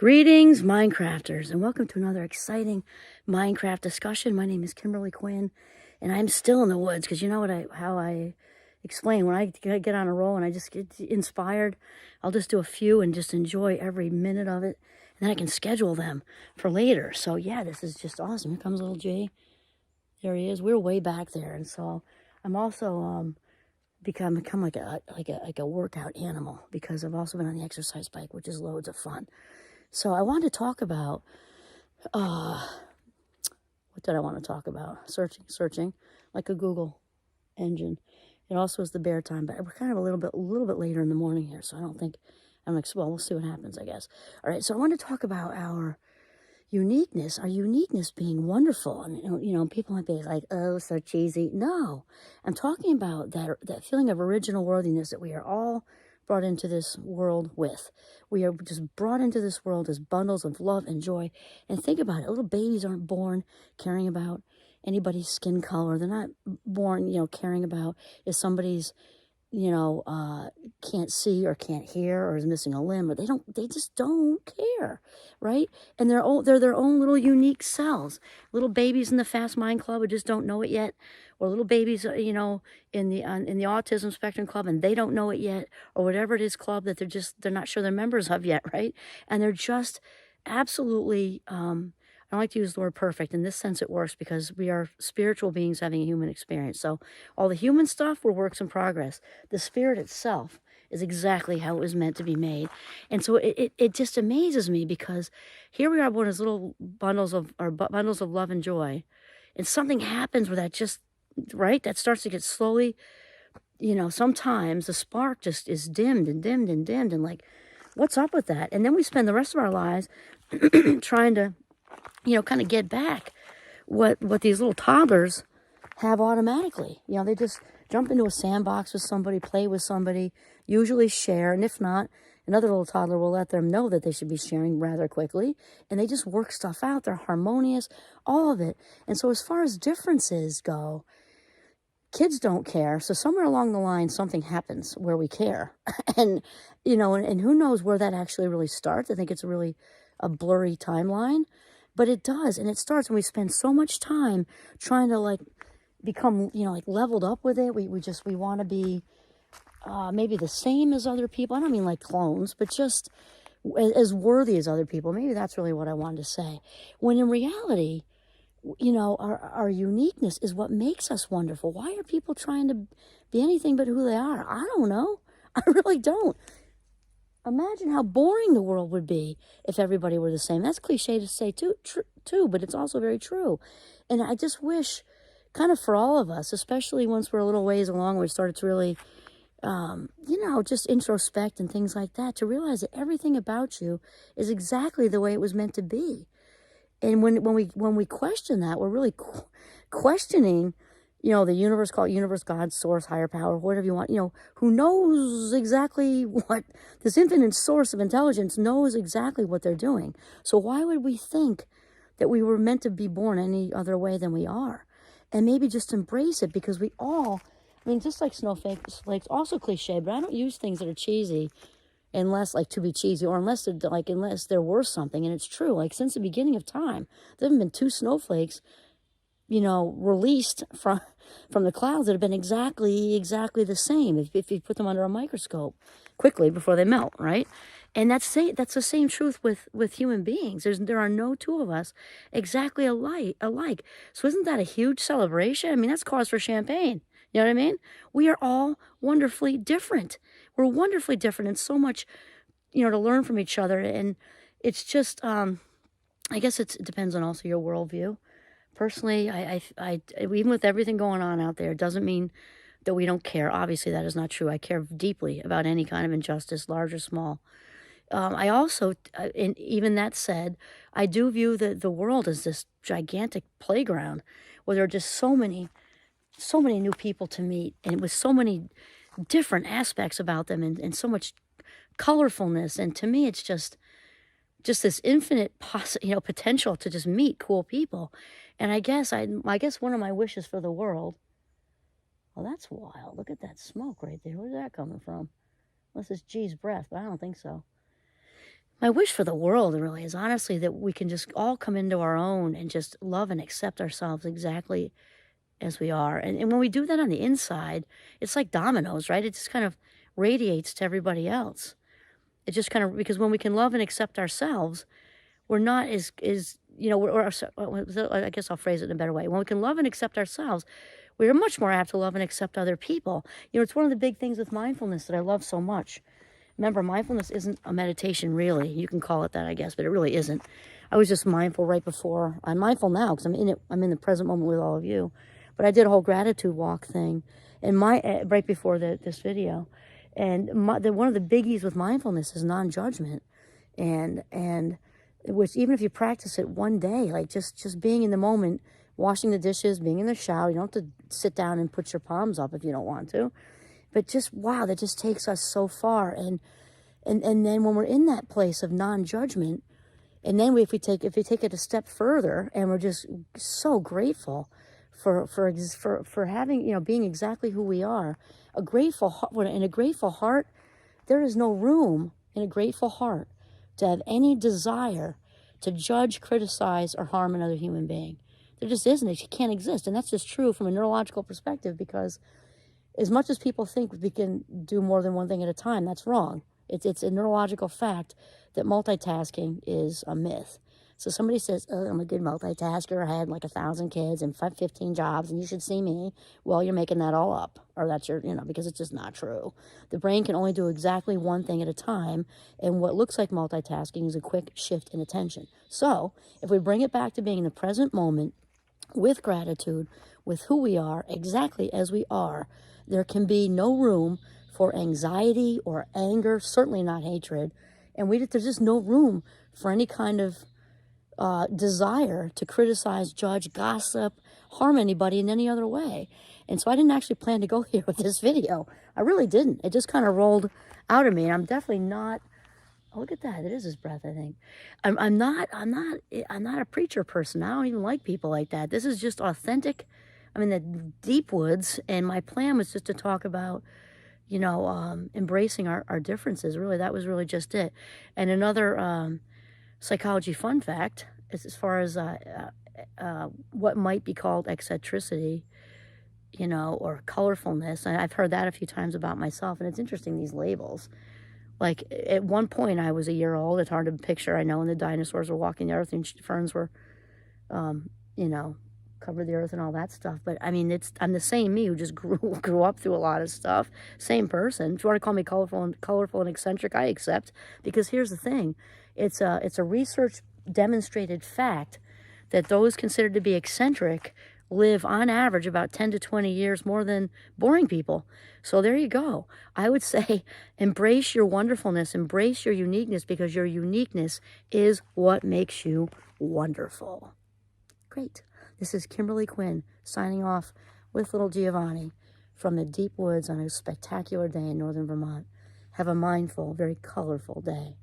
Greetings, Minecrafters, and welcome to another exciting Minecraft discussion. My name is Kimberly Quinn, and I'm still in the woods because you know how I explain when I get on a roll and I just get inspired. I'll just do a few and just enjoy every minute of it, and then I can schedule them for later. So yeah, this is just awesome. Here comes little Jay. There he is. We're way back there, and so I'm also become like a workout animal because I've also been on the exercise bike, which is loads of fun. So I want to talk about, what did I want to talk about? Searching, like a Google engine. It also is the bear time, but we're kind of a little bit later in the morning here, so I'm like, well, we'll see what happens, I guess. All right, so I want to talk about our uniqueness being wonderful. And, people might be like, oh, so cheesy. No, I'm talking about that feeling of original worthiness that we are all brought into this world with. We are just brought into this world as bundles of love and joy. And think about it. Little babies aren't born caring about anybody's skin color. They're not born, caring about if somebody's, can't see or can't hear or is missing a limb, or they just don't care, right? And they're their own little unique selves. Little babies in the Fast Mind Club who just don't know it yet, or little babies, in the Autism Spectrum Club and they don't know it yet, or whatever it is club that they're not sure they're members of yet, right? And they're just absolutely, I don't like to use the word perfect. In this sense, it works because we are spiritual beings having a human experience. So all the human stuff, we're works in progress. The spirit itself is exactly how it was meant to be made. And so it just amazes me because here we are, one of those little bundles of love and joy. And something happens where that starts to get slowly, sometimes the spark just is dimmed and like, what's up with that? And then we spend the rest of our lives trying to kind of get back what these little toddlers have automatically. They just jump into a sandbox with somebody, play with somebody, usually share, and if not, another little toddler will let them know that they should be sharing rather quickly, and they just work stuff out. They're harmonious, all of it. And so as far as differences go, kids don't care. So somewhere along the line, something happens where we care. and who knows where that actually really starts. I think it's really a blurry timeline. But it does, and it starts when we spend so much time trying to become, leveled up with it. We want to be maybe the same as other people. I don't mean like clones, but just as worthy as other people. Maybe that's really what I wanted to say. When in reality, our uniqueness is what makes us wonderful. Why are people trying to be anything but who they are? I don't know. I really don't. Imagine how boring the world would be if everybody were the same. That's cliche to say too, but it's also very true. And I just wish, kind of for all of us, especially once we're a little ways along, we started to really, just introspect and things like that, to realize that everything about you is exactly the way it was meant to be. And when we question that, we're really questioning, the universe, call it universe, God, source, higher power, whatever you want, who knows exactly what, this infinite source of intelligence knows exactly what they're doing. So why would we think that we were meant to be born any other way than we are? And maybe just embrace it, because we all, just like snowflakes, also cliche, but I don't use things that are cheesy unless to be cheesy, or unless they're worth something. And it's true, since the beginning of time, there haven't been two snowflakes released from the clouds that have been exactly the same if you put them under a microscope quickly before they melt, right? And that's the same truth with human beings. There are no two of us exactly alike. So isn't that a huge celebration? That's cause for champagne. You know what I mean? We are all wonderfully different. We're wonderfully different, and so much, to learn from each other. And it's just, I guess it depends on also your worldview. Personally, I even with everything going on out there, it doesn't mean that we don't care. Obviously, that is not true. I care deeply about any kind of injustice, large or small. I also, and even that said, I do view the world as this gigantic playground where there are just so many new people to meet, and with so many different aspects about them, and so much colorfulness. And to me, it's just this infinite potential to just meet cool people. And I guess one of my wishes for the world, well, that's wild. Look at that smoke right there. Where's that coming from? Unless it's G's breath, but I don't think so. My wish for the world really is honestly that we can just all come into our own and just love and accept ourselves exactly as we are. And when we do that on the inside, it's like dominoes, right? It just kind of radiates to everybody else. It just kind of, because when we can love and accept ourselves, we're not as I guess I'll phrase it in a better way. When we can love and accept ourselves, we are much more apt to love and accept other people. It's one of the big things with mindfulness that I love so much. Remember, mindfulness isn't a meditation, really. You can call it that, I guess, but it really isn't. I was just mindful right before. I'm mindful now because I'm in it. I'm in the present moment with all of you. But I did a whole gratitude walk thing, and right before this video, and one of the biggies with mindfulness is non-judgment, and which even if you practice it one day, like just being in the moment, washing the dishes, being in the shower, you don't have to sit down and put your palms up if you don't want to. But just, wow, that just takes us so far. And then when we're in that place of non-judgment, and then if we take it a step further, and we're just so grateful for having, being exactly who we are, in a grateful heart, there is no room in a grateful heart to have any desire to judge, criticize, or harm another human being. There just isn't. It can't exist. And that's just true from a neurological perspective, because as much as people think we can do more than one thing at a time, that's wrong. It's a neurological fact that multitasking is a myth. So somebody says, oh, I'm a good multitasker. I had like 1,000 kids and 15 jobs, and you should see me. Well, you're making that all up, or that's because it's just not true. The brain can only do exactly one thing at a time, and what looks like multitasking is a quick shift in attention. So if we bring it back to being in the present moment with gratitude, with who we are, exactly as we are, there can be no room for anxiety or anger, certainly not hatred, and there's just no room for any kind of desire to criticize, judge, gossip, harm anybody in any other way. And so I didn't actually plan to go here with this video. I really didn't. It just kind of rolled out of me, and I'm definitely not. Oh, look at that! It is his breath, I think. I'm not a preacher person. I don't even like people like that. This is just authentic. I'm in the deep woods, and my plan was just to talk about, embracing our differences. Really, that was really just it. And another psychology fun fact is, as far as what might be called eccentricity, or colorfulness. And I've heard that a few times about myself, and it's interesting, these labels. Like, at one point, I was a year old. It's hard to picture, I know, and the dinosaurs were walking the earth, and ferns were, covered the earth and all that stuff. But I mean, I'm the same me who just grew up through a lot of stuff. Same person. If you want to call me colorful and eccentric, I accept. Because here's the thing, it's a research demonstrated fact that those considered to be eccentric live on average about 10 to 20 years more than boring people. So there you go. I would say embrace your wonderfulness, embrace your uniqueness, because your uniqueness is what makes you wonderful. Great. This is Kimberly Quinn signing off with little Giovanni from the deep woods on a spectacular day in northern Vermont. Have a mindful, very colorful day.